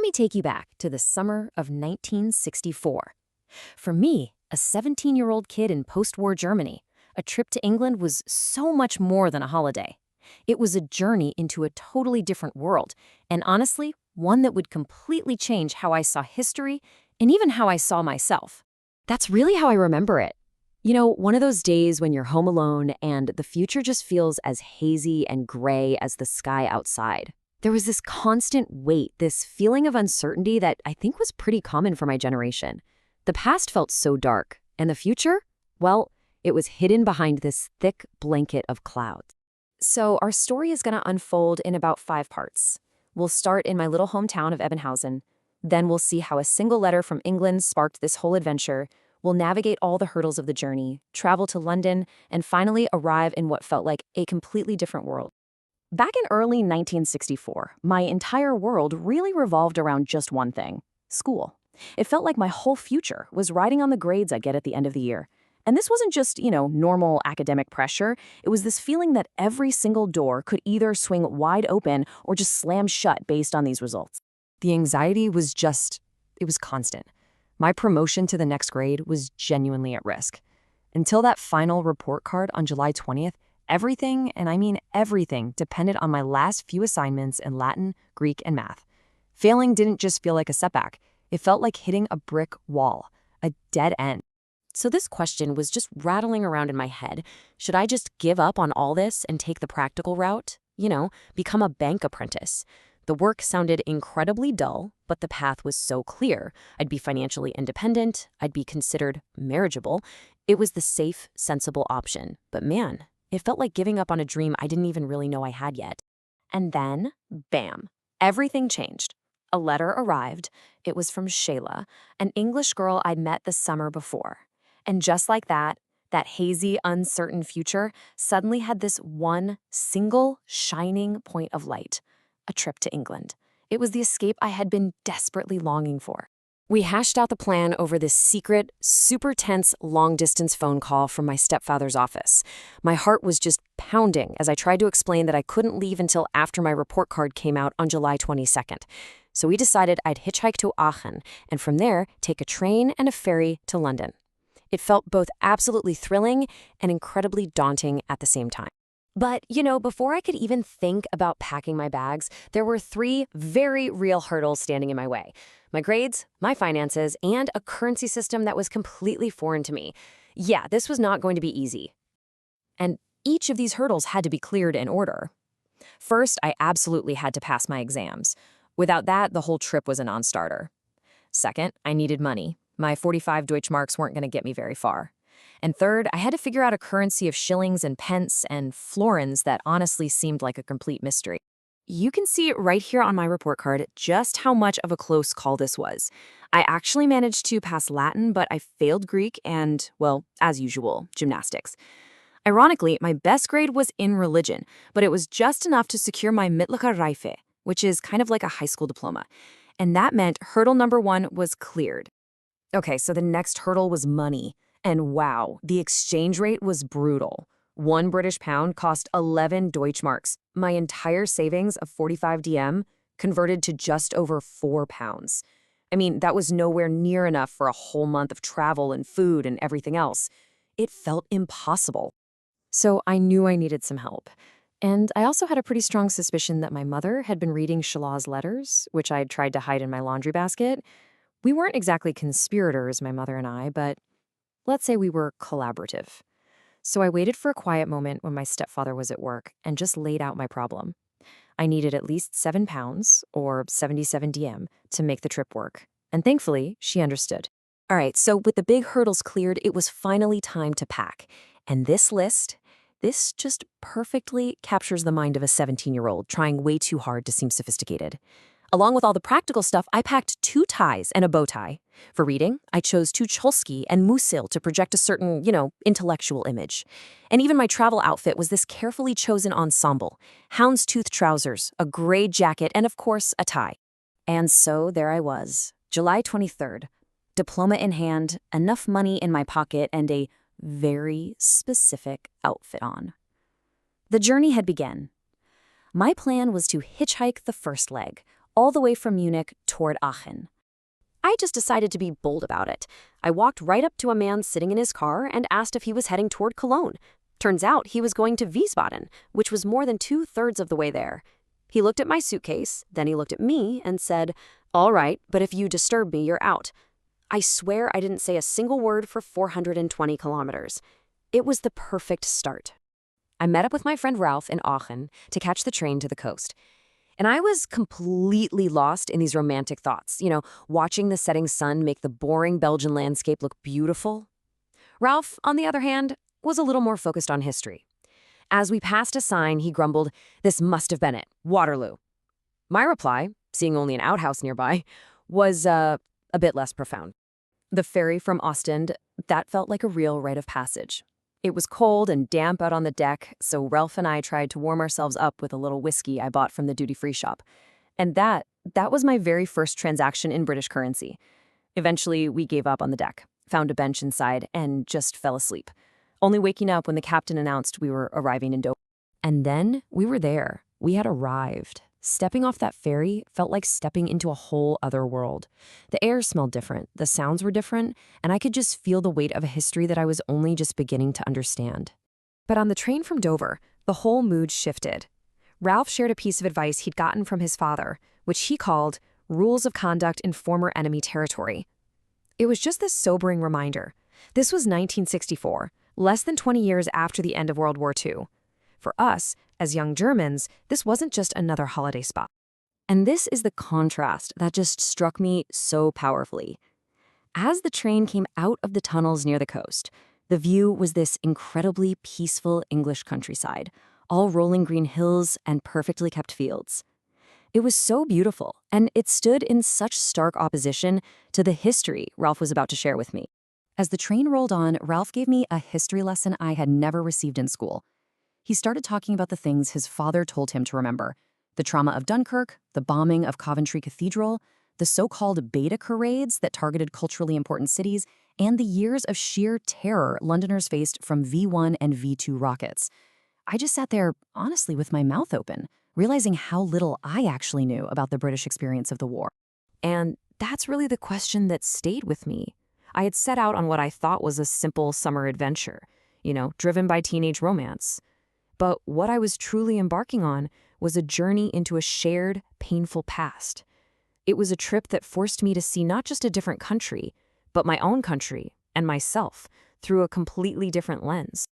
Let me take you back to the summer of 1964. For me, a 17-year-old kid in post-war Germany, a trip to England was so much more than a holiday. It was a journey into a totally different world, and honestly, one that would completely change how I saw history and even how I saw myself. That's really how I remember it. You know, one of those days when you're home alone and the future just feels as hazy and gray as the sky outside. There was this constant weight, this feeling of uncertainty that I think was pretty common for my generation. The past felt so dark, and the future? Well, it was hidden behind this thick blanket of clouds. So our story is going to unfold in about 5 parts. We'll start in my little hometown of Ebenhausen. Then we'll see how a single letter from England sparked this whole adventure. We'll navigate all the hurdles of the journey, travel to London, and finally arrive in what felt like a completely different world. Back in early 1964, my entire world really revolved around just one thing: school. It felt like my whole future was riding on the grades I'd get at the end of the year. And this wasn't just, normal academic pressure. It was this feeling that every single door could either swing wide open or just slam shut based on these results. The anxiety was it was constant. My promotion to the next grade was genuinely at risk. Until that final report card on July 20th, everything, and I mean everything, depended on my last few assignments in Latin, Greek, and math. Failing didn't just feel like a setback. It felt like hitting a brick wall, a dead end. So this question was just rattling around in my head. Should I just give up on all this and take the practical route? Become a bank apprentice. The work sounded incredibly dull, but the path was so clear. I'd be financially independent. I'd be considered marriageable. It was the safe, sensible option. But man, it felt like giving up on a dream I didn't even really know I had yet. And then, bam, everything changed. A letter arrived. It was from Shelagh, an English girl I'd met the summer before. And just like that hazy, uncertain future suddenly had this one single shining point of light: a trip to England. It was the escape I had been desperately longing for. We hashed out the plan over this secret, super tense, long-distance phone call from my stepfather's office. My heart was just pounding as I tried to explain that I couldn't leave until after my report card came out on July 22nd. So we decided I'd hitchhike to Aachen, and from there, take a train and a ferry to London. It felt both absolutely thrilling and incredibly daunting at the same time. But, before I could even think about packing my bags, there were 3 very real hurdles standing in my way: my grades, my finances, and a currency system that was completely foreign to me. Yeah, this was not going to be easy. And each of these hurdles had to be cleared in order. First, I absolutely had to pass my exams. Without that, the whole trip was a non-starter. Second, I needed money. My 45 Deutschmarks weren't going to get me very far. And third, I had to figure out a currency of shillings and pence and florins that honestly seemed like a complete mystery. You can see right here on my report card just how much of a close call this was. I actually managed to pass Latin, but I failed Greek and, well, as usual, gymnastics. Ironically, my best grade was in religion, but it was just enough to secure my Mittlere Reife, which is kind of like a high school diploma. And that meant hurdle number 1 was cleared. Okay, so the next hurdle was money. And wow, the exchange rate was brutal. 1 British pound cost 11 Deutschmarks. My entire savings of 45 DM converted to just over 4 pounds. I mean, that was nowhere near enough for a whole month of travel and food and everything else. It felt impossible. So I knew I needed some help. And I also had a pretty strong suspicion that my mother had been reading Shelagh's letters, which I had tried to hide in my laundry basket. We weren't exactly conspirators, my mother and I, but let's say we were collaborative. So I waited for a quiet moment when my stepfather was at work and just laid out my problem. I needed at least 7 pounds, or 77 DM, to make the trip work. And thankfully, she understood. All right, so with the big hurdles cleared, it was finally time to pack. And this just perfectly captures the mind of a 17-year-old trying way too hard to seem sophisticated. Along with all the practical stuff, I packed 2 ties and a bow tie. For reading, I chose 2 cholski and musil to project a certain, intellectual image. And even my travel outfit was this carefully chosen ensemble: houndstooth trousers, a gray jacket, and of course, a tie. And so there I was, July 23rd, diploma in hand, enough money in my pocket, and a very specific outfit on. The journey had begun. My plan was to hitchhike the first leg, all the way from Munich toward Aachen. I just decided to be bold about it. I walked right up to a man sitting in his car and asked if he was heading toward Cologne. Turns out he was going to Wiesbaden, which was more than 2/3 of the way there. He looked at my suitcase, then he looked at me and said, "All right, but if you disturb me, you're out." I swear I didn't say a single word for 420 kilometers. It was the perfect start. I met up with my friend Ralph in Aachen to catch the train to the coast. And I was completely lost in these romantic thoughts, watching the setting sun make the boring Belgian landscape look beautiful. Ralph, on the other hand, was a little more focused on history. As we passed a sign, he grumbled, "This must have been it, Waterloo." My reply, seeing only an outhouse nearby, was a bit less profound. The ferry from Ostend, that felt like a real rite of passage. It was cold and damp out on the deck, so Ralph and I tried to warm ourselves up with a little whiskey I bought from the duty-free shop. And that was my very first transaction in British currency. Eventually, we gave up on the deck, found a bench inside, and just fell asleep, only waking up when the captain announced we were arriving in Dover. And then we were there. We had arrived. Stepping off that ferry felt like stepping into a whole other world. The air smelled different, the sounds were different, and I could just feel the weight of a history that I was only just beginning to understand. But on the train from Dover, the whole mood shifted. Ralph shared a piece of advice he'd gotten from his father, which he called rules of conduct in former enemy territory. It was just this sobering reminder. This was 1964, less than 20 years after the end of World War II. For us, as young Germans, this wasn't just another holiday spot. And this is the contrast that just struck me so powerfully. As the train came out of the tunnels near the coast, the view was this incredibly peaceful English countryside, all rolling green hills and perfectly kept fields. It was so beautiful, and it stood in such stark opposition to the history Ralph was about to share with me. As the train rolled on, Ralph gave me a history lesson I had never received in school. He started talking about the things his father told him to remember: the trauma of Dunkirk, the bombing of Coventry Cathedral, the so-called beta charades that targeted culturally important cities, and the years of sheer terror Londoners faced from V-1 and V-2 rockets. I just sat there, honestly, with my mouth open, realizing how little I actually knew about the British experience of the war. And that's really the question that stayed with me. I had set out on what I thought was a simple summer adventure, driven by teenage romance. But what I was truly embarking on was a journey into a shared, painful past. It was a trip that forced me to see not just a different country, but my own country and myself through a completely different lens.